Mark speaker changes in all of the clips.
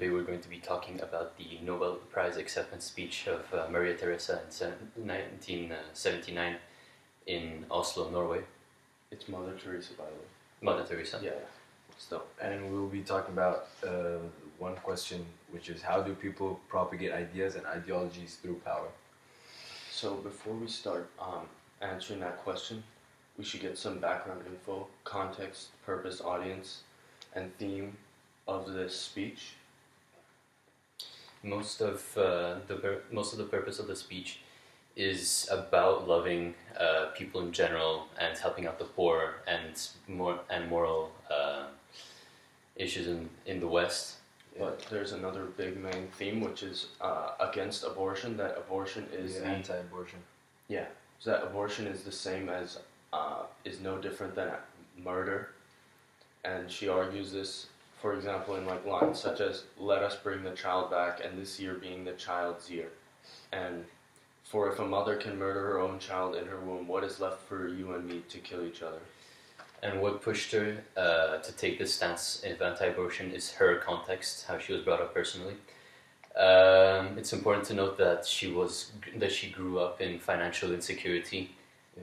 Speaker 1: today we're going to be talking about the Nobel Prize acceptance speech of Maria Theresa in 1979 in Oslo, Norway.
Speaker 2: It's Mother Teresa, by the way.
Speaker 1: Mother Teresa.
Speaker 2: Yeah. Still.
Speaker 3: And we'll be talking about one question, which is how do people propagate ideas and ideologies through power?
Speaker 2: So before we start answering that question, we should get some background info, context, purpose, audience, and theme of this speech.
Speaker 1: Most of the purpose of the speech is about loving people in general and helping out the poor and moral issues in the West.
Speaker 2: But there's another big main theme, which is against abortion. That abortion is
Speaker 3: anti-abortion.
Speaker 2: Yeah, so that abortion is the same as is no different than murder, and she argues this, for example, in like lines such as "Let us bring the child back," and this year being the child's year, and for if a mother can murder her own child in her womb, what is left for you and me to kill each other?
Speaker 1: And what pushed her to take this stance of anti-abortion is her context, how she was brought up personally. It's important to note that she grew up in financial insecurity,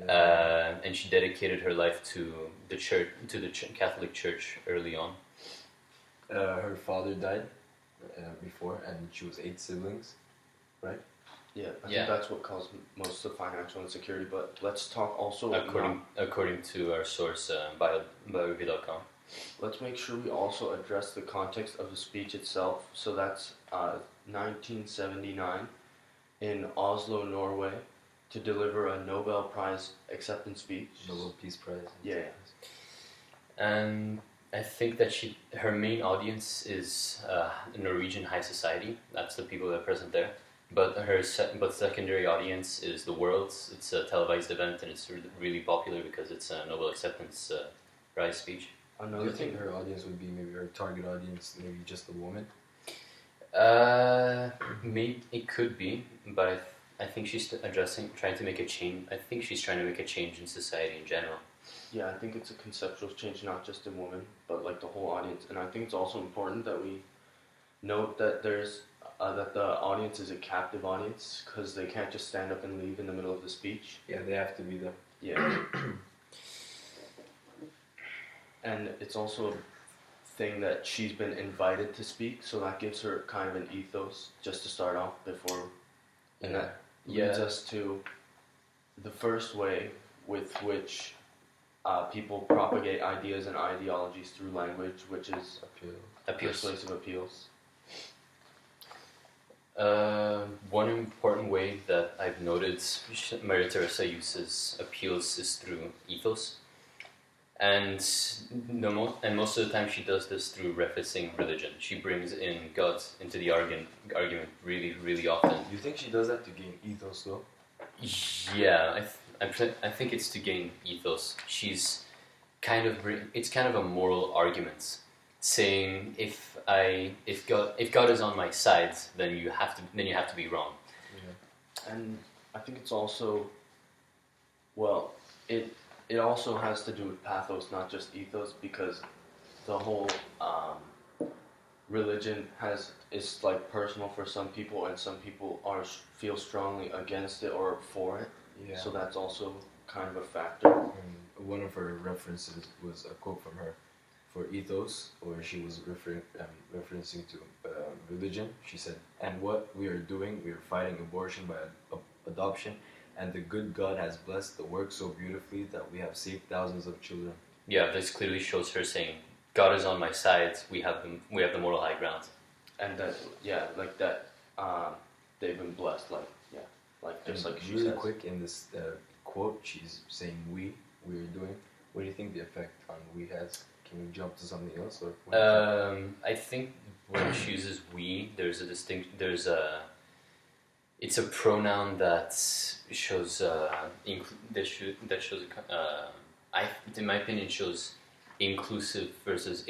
Speaker 1: and she dedicated her life to the church, to the Catholic Church early on.
Speaker 3: Her father died before, and she was 8 siblings, right?
Speaker 2: Yeah, I think that's what caused most of the financial insecurity. But let's talk also
Speaker 1: according to our source, bioreview.com.
Speaker 2: Let's make sure we also address the context of the speech itself. So that's 1979 in Oslo, Norway, to deliver a Nobel Prize acceptance speech.
Speaker 3: Nobel Peace Prize.
Speaker 2: Yeah.
Speaker 1: And I think that her main audience is Norwegian high society. That's the people that are present there. But her secondary audience is the world. It's a televised event, and it's really popular because it's a Nobel acceptance prize speech.
Speaker 3: Another thing, her audience would be maybe her target audience, maybe just a woman.
Speaker 1: Maybe it could be, but I think she's trying to make a change. I think she's trying to make a change in society in general.
Speaker 2: Yeah, I think it's a conceptual change, not just in women, but like the whole audience. And I think it's also important that we note that there's that the audience is a captive audience, because they can't just stand up and leave in the middle of the speech.
Speaker 3: Yeah, they have to be there.
Speaker 2: Yeah. And it's also a thing that she's been invited to speak, so that gives her kind of an ethos just to start off before. And that leads us to the first way with which people propagate ideas and ideologies through language, which is persuasive appeals.
Speaker 1: One important way that I've noted Maria Theresa uses appeals is through ethos, and most of the time she does this through referencing religion. She brings in God into the argument really, really often.
Speaker 3: Do you think she does that to gain ethos, though?
Speaker 1: Yeah, I think it's to gain ethos. She's it's kind of a moral argument, saying if God is on my side, then you have to be wrong.
Speaker 2: Yeah. And I think it's also it also has to do with pathos, not just ethos, because the whole religion is like personal for some people, and some people feel strongly against it or for it.
Speaker 3: Yeah.
Speaker 2: So that's also kind of a factor.
Speaker 3: One of her references was a quote from her for ethos, where she was referencing to religion. She said, "And what we are doing, we are fighting abortion by adoption, and the good God has blessed the work so beautifully that we have saved thousands of children."
Speaker 1: Yeah, this clearly shows her saying, "God is on my side. We have the moral high ground,"
Speaker 2: and that they've been blessed. Just like she
Speaker 3: really
Speaker 2: says.
Speaker 3: Quick in this quote, she's saying we are doing. What do you think the effect on we has? Can we jump to something else? Or
Speaker 1: I think when she uses we, it's a pronoun that shows in my opinion shows inclusive versus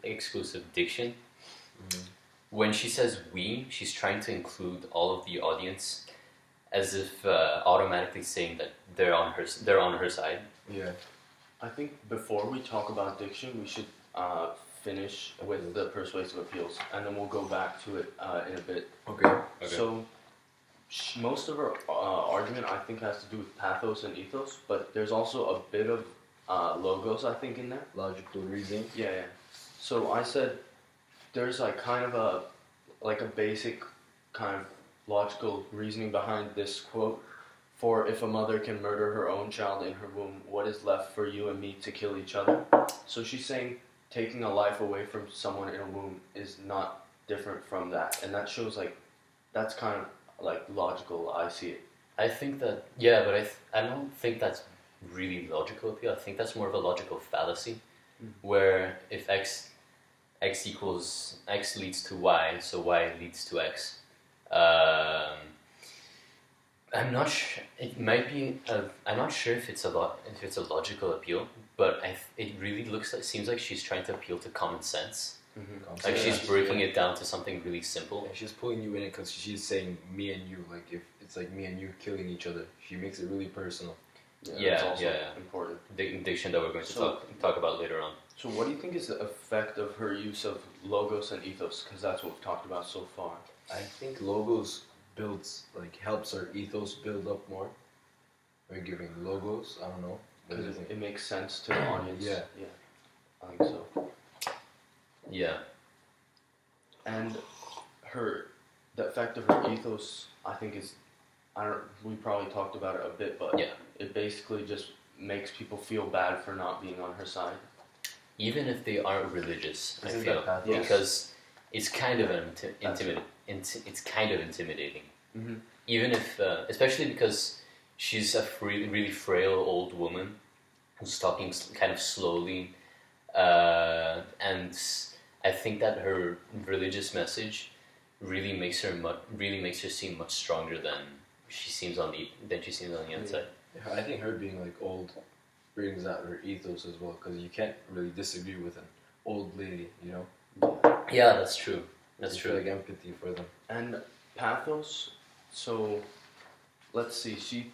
Speaker 1: exclusive diction. Mm-hmm. When she says we, she's trying to include all of the audience, as if automatically saying that they're on her side.
Speaker 3: Yeah.
Speaker 2: I think before we talk about diction, we should finish with the persuasive appeals, and then we'll go back to it in a bit.
Speaker 3: Okay.
Speaker 2: So, most of her argument, I think, has to do with pathos and ethos, but there's also a bit of logos, I think, in there.
Speaker 3: Logical reasoning.
Speaker 2: Yeah, yeah. So I said there's like kind of a basic kind of logical reasoning behind this quote. For if a mother can murder her own child in her womb, what is left for you and me to kill each other? So she's saying taking a life away from someone in a womb is not different from that, and that shows like that's kind of like logical. I see it.
Speaker 1: I think that, yeah, but I don't think that's really logical appeal. I think that's more of a logical fallacy, where if x leads to y, so y leads to x. I'm not sure. It might be. I'm not sure if it's a logical appeal, but it really seems like she's trying to appeal to common sense.
Speaker 2: Mm-hmm.
Speaker 1: Like she's breaking it down to something really simple.
Speaker 3: Yeah, she's pulling you in it because she's saying me and you. Like if it's like me and you killing each other, she makes it really personal.
Speaker 2: That's also important.
Speaker 1: The diction that we're going to talk about later on.
Speaker 2: So what do you think is the effect of her use of logos and ethos? Because that's what we've talked about so far.
Speaker 3: I think logos helps our ethos build up more. We're giving logos. I don't know.
Speaker 2: Because it makes sense to the audience.
Speaker 3: Yeah.
Speaker 2: I think so.
Speaker 1: Yeah.
Speaker 2: And the effect of her ethos, I think is, we probably talked about it a bit, but
Speaker 1: yeah.
Speaker 2: It basically just makes people feel bad for not being on her side.
Speaker 1: Even if they aren't religious, I
Speaker 3: Isn't
Speaker 1: feel,
Speaker 3: that
Speaker 1: because it's kind of it's kind of intimidating.
Speaker 2: Mm-hmm.
Speaker 1: Even if, especially because she's a really frail old woman who's talking kind of slowly, and I think that her religious message really makes her seem much stronger than she seems on the outside.
Speaker 3: Yeah, I think her being like old brings out her ethos as well, because you can't really disagree with an old lady, you know.
Speaker 1: Yeah, that's true. That's
Speaker 3: you
Speaker 1: true.
Speaker 3: feel like empathy for them.
Speaker 2: And pathos. So, let's see. She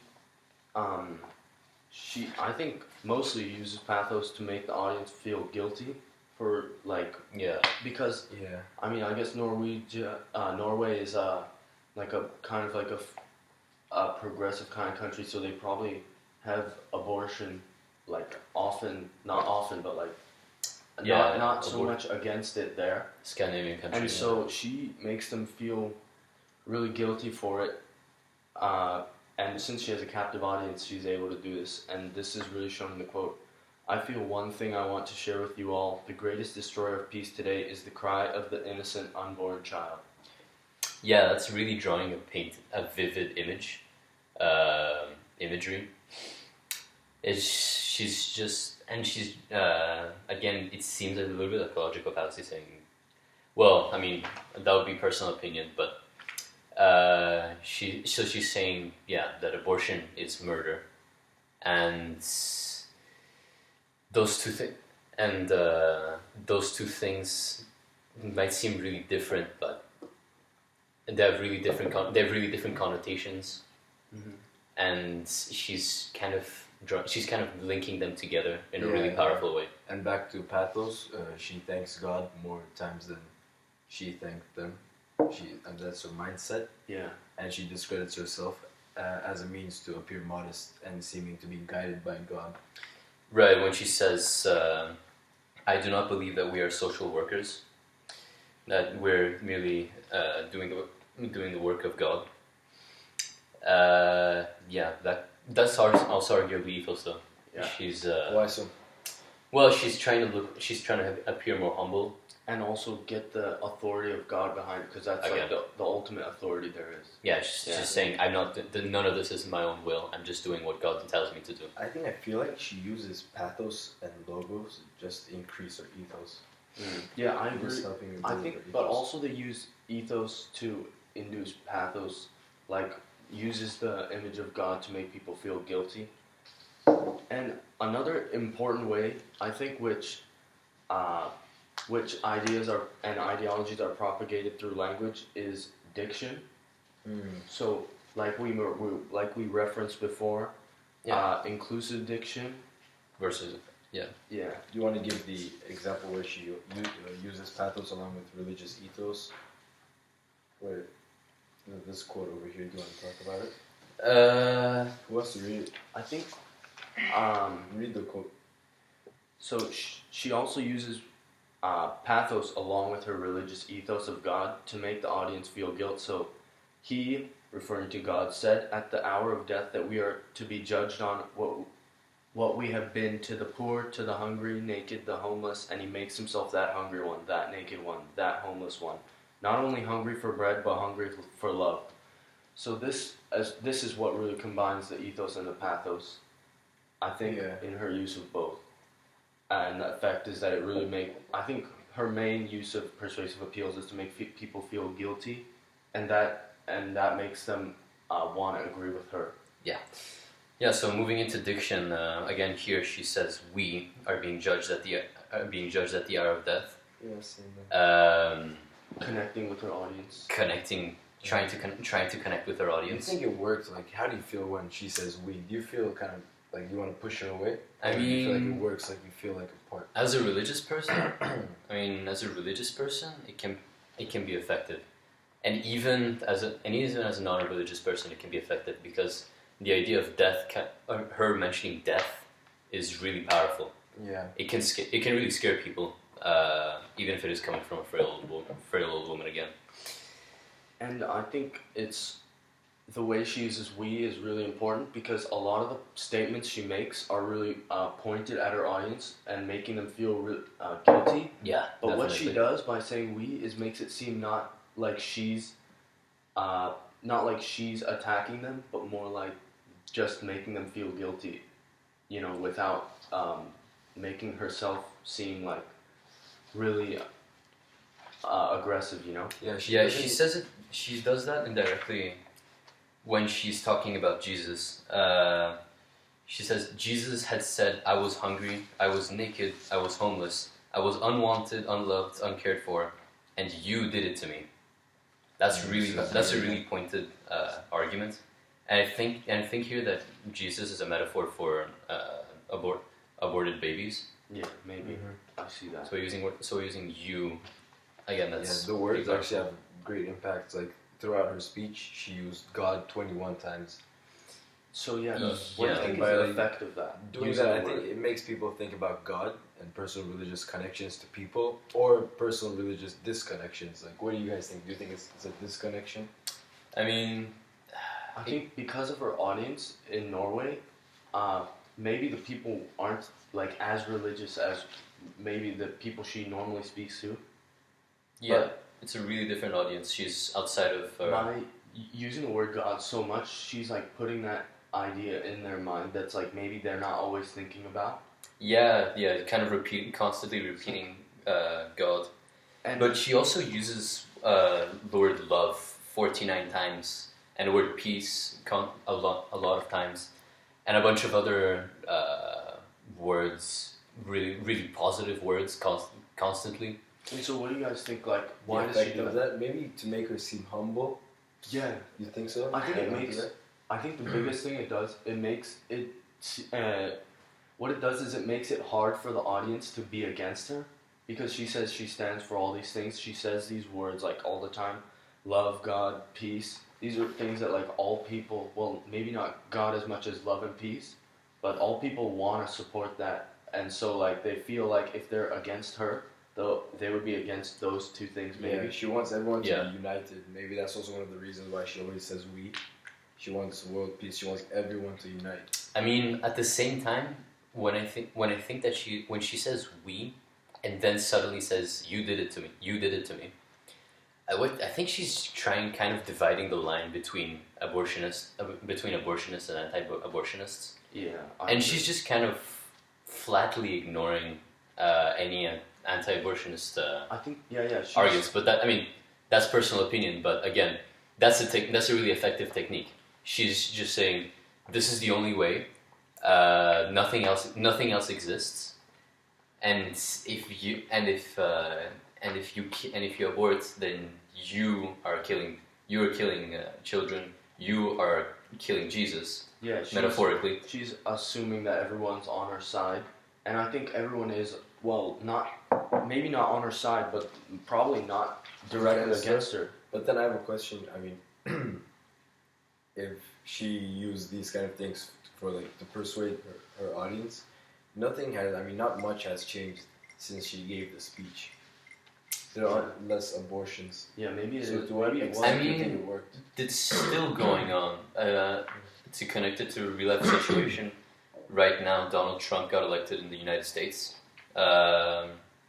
Speaker 2: I think mostly uses pathos to make the audience feel guilty for because I mean I guess Norway is like a kind of like a progressive kind of country, so they probably have abortion like not often, but like not so much against it there.
Speaker 1: Scandinavian country.
Speaker 2: And so she makes them feel really guilty for it. And since she has a captive audience, she's able to do this. And this is really shown in the quote. I feel one thing I want to share with you all. The greatest destroyer of peace today is the cry of the innocent unborn child.
Speaker 1: Yeah, that's really drawing a vivid imagery. She's again, it seems a little bit like a logical fallacy saying, well, I mean, that would be personal opinion, but she's saying, that abortion is murder, and those two things might seem really different, but they have really different connotations,
Speaker 2: Mm-hmm.
Speaker 1: and she's kind of linking them together in a really powerful way.
Speaker 3: And back to pathos, she thanks God more times than she thanked them. And that's her mindset.
Speaker 2: Yeah.
Speaker 3: And she discredits herself as a means to appear modest and seeming to be guided by God.
Speaker 1: Right, when she says, I do not believe that we are social workers, that we're merely doing the work of God. That's also arguably ethos though.
Speaker 2: Yeah.
Speaker 1: She's
Speaker 3: Why so?
Speaker 1: well, she's trying to appear more humble.
Speaker 2: And also get the authority of God behind it, because that's like the ultimate authority there is.
Speaker 1: Yeah, she's saying, I'm not. None of this is my own will. I'm just doing what God tells me to do.
Speaker 3: I feel like she uses pathos and logos just to increase her ethos.
Speaker 2: Yeah, I agree.
Speaker 3: Just helping her
Speaker 2: I
Speaker 3: build
Speaker 2: think,
Speaker 3: her
Speaker 2: but
Speaker 3: ethos.
Speaker 2: also they use ethos to induce pathos, like uses the image of God to make people feel guilty. And another important way, I think, which ideas and ideologies are propagated through language is diction. So, like we referenced before, inclusive diction
Speaker 1: Versus Yeah.
Speaker 2: Yeah.
Speaker 3: Do you want to give the example where she uses pathos along with religious ethos? Where this quote over here, do you want to talk about it? Who wants to read it?
Speaker 2: I think
Speaker 3: Read the quote.
Speaker 2: so. She also uses pathos along with her religious ethos of God to make the audience feel guilt. So he, referring to God, said at the hour of death that we are to be judged on what we have been to the poor, to the hungry, naked, the homeless, and he makes himself that hungry one, that naked one, that homeless one. Not only hungry for bread, but hungry for love. So this is what really combines the ethos and the pathos, I think, in her use of both. And the effect is that it really I think her main use of persuasive appeals is to make people feel guilty, and that makes them want to agree with her.
Speaker 1: Yeah. Yeah, so moving into diction, again here she says we are being judged at the hour of death.
Speaker 3: Yes.
Speaker 2: Connecting with her audience.
Speaker 1: Trying to connect with her
Speaker 3: Do you
Speaker 1: audience.
Speaker 3: think it works? Like, how do you feel when she says we? Do you feel kind of like you want to push her away?
Speaker 1: I
Speaker 3: Or do you feel like
Speaker 1: mean-
Speaker 3: it works, like you feel like a part?
Speaker 1: As a religious person, it can be effective, and even as a non-religious person, it can be effective because the idea of death, her mentioning death, is really powerful.
Speaker 3: Yeah.
Speaker 1: It can really scare people, even if it is coming from a frail old woman again.
Speaker 2: And I think the way she uses we is really important because a lot of the statements she makes are really pointed at her audience and making them feel guilty.
Speaker 1: Yeah,
Speaker 2: But what she
Speaker 1: definitely.
Speaker 2: does by saying we is makes it seem not like she's attacking them, but more like just making them feel guilty, without making herself seem like really aggressive,
Speaker 3: Yeah.
Speaker 1: She says it. She does that indirectly when she's talking about Jesus. She says Jesus had said, "I was hungry, I was naked, I was homeless, I was unwanted, unloved, uncared for, and you did it to me." That's a really pointed argument, and I think here that Jesus is a metaphor for aborted babies.
Speaker 2: Yeah, maybe. I see that.
Speaker 1: So we're using you again. That's
Speaker 3: the words
Speaker 1: pretty
Speaker 3: actually have great impact. Like throughout her speech, she used God 21 times.
Speaker 2: So what do you
Speaker 1: Yeah,
Speaker 2: think is
Speaker 3: by,
Speaker 2: the
Speaker 3: like,
Speaker 2: effect of that?
Speaker 3: Doing
Speaker 2: Using
Speaker 3: that,
Speaker 2: the
Speaker 3: I think
Speaker 2: word.
Speaker 3: it makes people think about God and personal religious connections to people, or personal religious disconnections. Like, what do you guys think? Do you think it's a disconnection?
Speaker 1: I mean,
Speaker 2: I think because of her audience in Norway, maybe the people aren't like as religious as maybe the people she normally speaks to.
Speaker 1: yeah, it's a really different audience. She's outside of.
Speaker 2: By using the word God so much, she's like putting that idea in their mind that's like maybe they're not always thinking about.
Speaker 1: Yeah, kind of constantly repeating God.
Speaker 2: And
Speaker 1: But she also uses the word love 49 times and the word peace a lot of times, and a bunch of other words, really positive words constantly.
Speaker 2: And so, what do you guys think? Like, why
Speaker 3: The
Speaker 2: does she
Speaker 3: effect
Speaker 2: do
Speaker 3: of
Speaker 2: that?
Speaker 3: that? Maybe to make her seem humble.
Speaker 2: Yeah,
Speaker 3: You think so?
Speaker 2: I think it
Speaker 3: Maybe
Speaker 2: makes.
Speaker 3: that?
Speaker 2: I think the biggest thing it does, it makes it. What it does is it makes it hard for the audience to be against her, because she says she stands for all these things. She says these words like all the time: love, God, peace. These are things that like all people. Well, maybe not God as much as love and peace, but all people want to support that, and so like they feel like if they're against her, though they would be against those two things. Maybe
Speaker 3: Yeah, she wants everyone to
Speaker 1: Yeah.
Speaker 3: be united. Maybe that's also one of the reasons why she always says we. She wants world peace. She wants everyone to unite.
Speaker 1: I mean, at the same time, when I think that when she says we, and then suddenly says you did it to me, I think she's trying kind of dividing the line between abortionists and anti-abortionists,
Speaker 2: yeah.
Speaker 1: and she's just kind of flatly ignoring any anti-abortionist
Speaker 2: I think she's,
Speaker 1: arguments. But that's personal opinion. But again, that's a really effective technique. She's just saying this is the only way. Nothing else exists. And if you abort, then you are killing children. You are killing Jesus,
Speaker 2: Yeah, she's,
Speaker 1: metaphorically.
Speaker 2: she's assuming that everyone's on her side, and I think everyone is, well, maybe not on her side, but probably not directly against her.
Speaker 3: But then I have a question. I mean, if she used these kind of things for like to persuade her audience, not much has changed since she gave the speech. There aren't less abortions.
Speaker 2: Yeah, maybe
Speaker 3: So
Speaker 2: it
Speaker 3: to what
Speaker 2: is.
Speaker 3: extent do you think it worked?
Speaker 1: It's still going on. To connect it to a real life situation, right now Donald Trump got elected in the United States.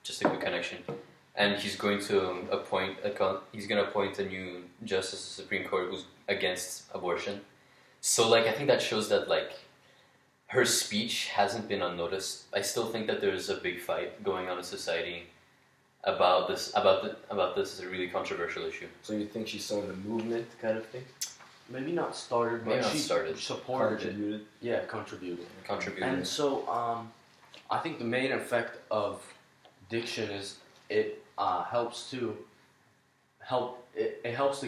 Speaker 1: Just a quick connection, and he's going to appoint a new justice of the Supreme Court who's against abortion. So like I think that shows that like her speech hasn't been unnoticed. I still think that there's a big fight going on in society about this is a really controversial issue.
Speaker 3: So you think she's starting a movement kind of thing?
Speaker 2: Maybe not started, but she supported
Speaker 3: Contributed.
Speaker 2: it. Yeah, contributed.
Speaker 1: Contributed.
Speaker 2: And so I think the main effect of diction is it helps to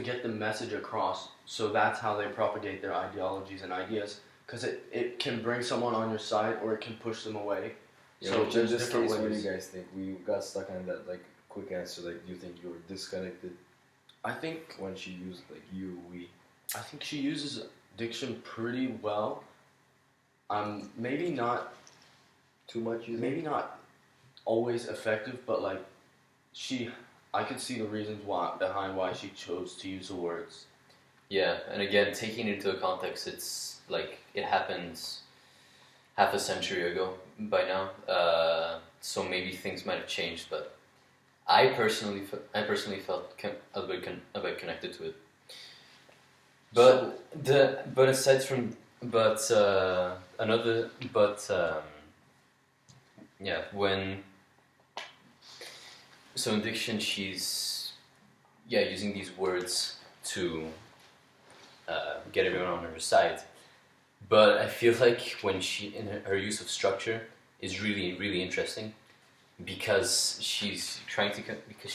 Speaker 2: get the message across. So that's how they propagate their ideologies and ideas, because it can bring someone on your side or it can push them away.
Speaker 3: Yeah,
Speaker 2: so
Speaker 3: in
Speaker 2: there's
Speaker 3: this
Speaker 2: different
Speaker 3: case,
Speaker 2: ways.
Speaker 3: what do you guys think? We got stuck on that like quick answer. Like, do you think you were disconnected
Speaker 2: I think
Speaker 3: when she used like you, we?
Speaker 2: I think she uses diction pretty well. Maybe not
Speaker 3: Too much? You think?
Speaker 2: maybe not always effective, but like I could see the reasons behind why she chose to use the words.
Speaker 1: Yeah, and again, taking it into a context, it's like it happened half a century ago by now. So maybe things might have changed, but I personally felt a bit connected to it. But aside from yeah, when so in diction she's using these words to get everyone on her side. But I feel like when her use of structure is really, really interesting because she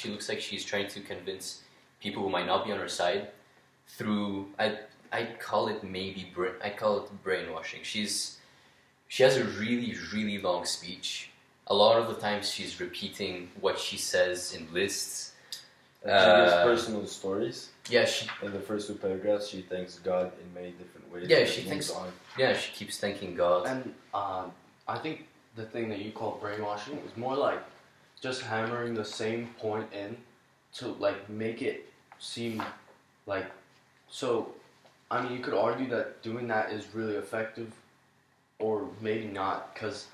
Speaker 1: looks like she's trying to convince people who might not be on her side through I call it brainwashing. She has a really, really long speech. A lot of the times she's repeating what she says in lists.
Speaker 3: She gives personal stories.
Speaker 1: Yeah,
Speaker 3: in the first 2 paragraphs, she thanks God in many different ways.
Speaker 1: Yeah, she keeps thanking God.
Speaker 2: And I think the thing that you call brainwashing is more like just hammering the same point in to like make it seem like so. I mean, you could argue that doing that is really effective, or maybe not, because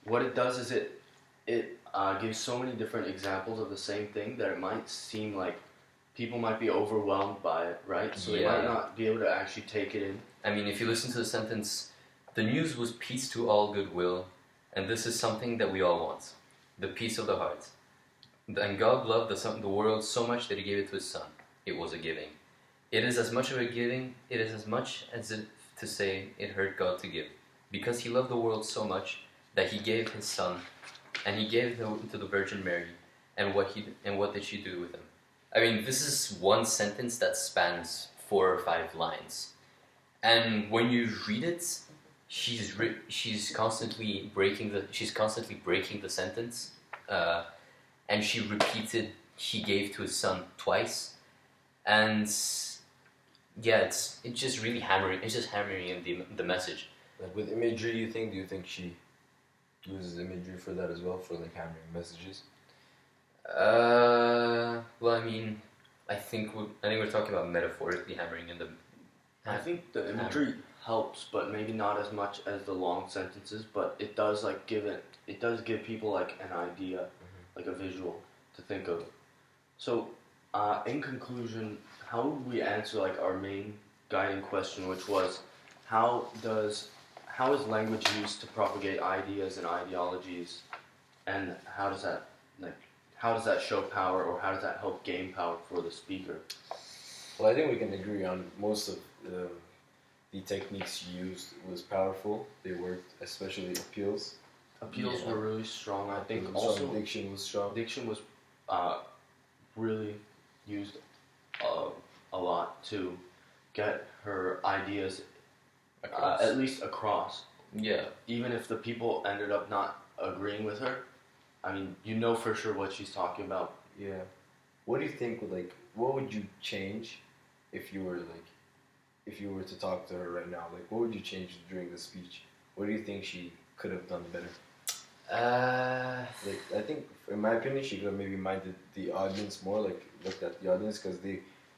Speaker 2: what it does is it gives so many different examples of the same thing that it might seem like people might be overwhelmed by it, right? So they might not be able to actually take it in.
Speaker 1: I mean, if you listen to the sentence, the news was peace to all goodwill, and this is something that we all want, the peace of the heart. And God loved the world so much that he gave it to his son. It was a giving. It is as much of a giving, it is as much as if to say it hurt God to give. Because he loved the world so much that he gave his son, and he gave him to the Virgin Mary, and what did she do with him? I mean, this is one sentence that spans 4 or 5 lines. And when you read it, she's constantly breaking the sentence, and she repeated he gave to his son twice, and yeah, it's just really hammering. It's just hammering in the message.
Speaker 3: Like with imagery, do you think she uses imagery for that as well, for like hammering messages?
Speaker 1: Well, I mean, I think we're talking about metaphorically hammering in the.
Speaker 2: I think the imagery helps, but maybe not as much as the long sentences. But it does give people like an idea, like a visual to think of. So, in conclusion, how would we answer like our main guiding question, which was, how is language used to propagate ideas and ideologies, and how does that show power, or how does that help gain power for the speaker?
Speaker 3: Well, I think we can agree on most of the techniques used was powerful. They worked, especially appeals.
Speaker 2: Appeals were really strong. I think
Speaker 3: also diction was strong.
Speaker 2: Diction was really used a lot to get her ideas at least across.
Speaker 1: Yeah.
Speaker 2: Even if the people ended up not agreeing with her. I mean, you know for sure what she's talking about.
Speaker 3: Yeah. What do you think would like? What would you change if you were like, if you were to talk to her right now? Like, what would you change during the speech? What do you think she could have done better? Like, I think, in my opinion, she could have maybe minded the audience more. Like, looked at the audience because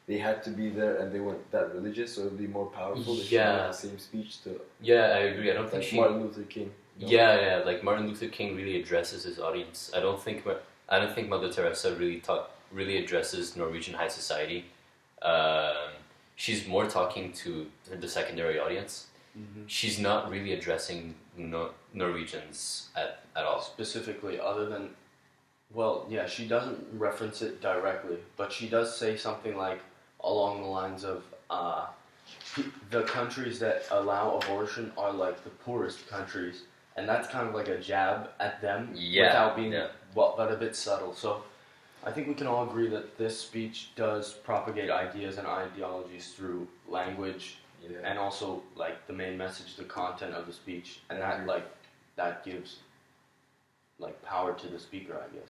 Speaker 3: they had to be there and they weren't that religious, so it would be more powerful if she had the same speech to.
Speaker 1: Yeah, I agree. I don't think
Speaker 3: like Martin Luther King.
Speaker 1: You know? Yeah, like Martin Luther King really addresses his audience. I don't think Mother Teresa really addresses Norwegian high society. She's more talking to the secondary audience. Mm-hmm. She's not really addressing Norwegians at all.
Speaker 2: Specifically, other than, well, yeah, she doesn't reference it directly, but she does say something like along the lines of the countries that allow abortion are like the poorest countries, and that's kind of like a jab at them without being, but a bit subtle. So I think we can all agree that this speech does propagate ideas and ideologies through language, and also like the main message, the content of the speech, and that gives like power to the speaker, I guess.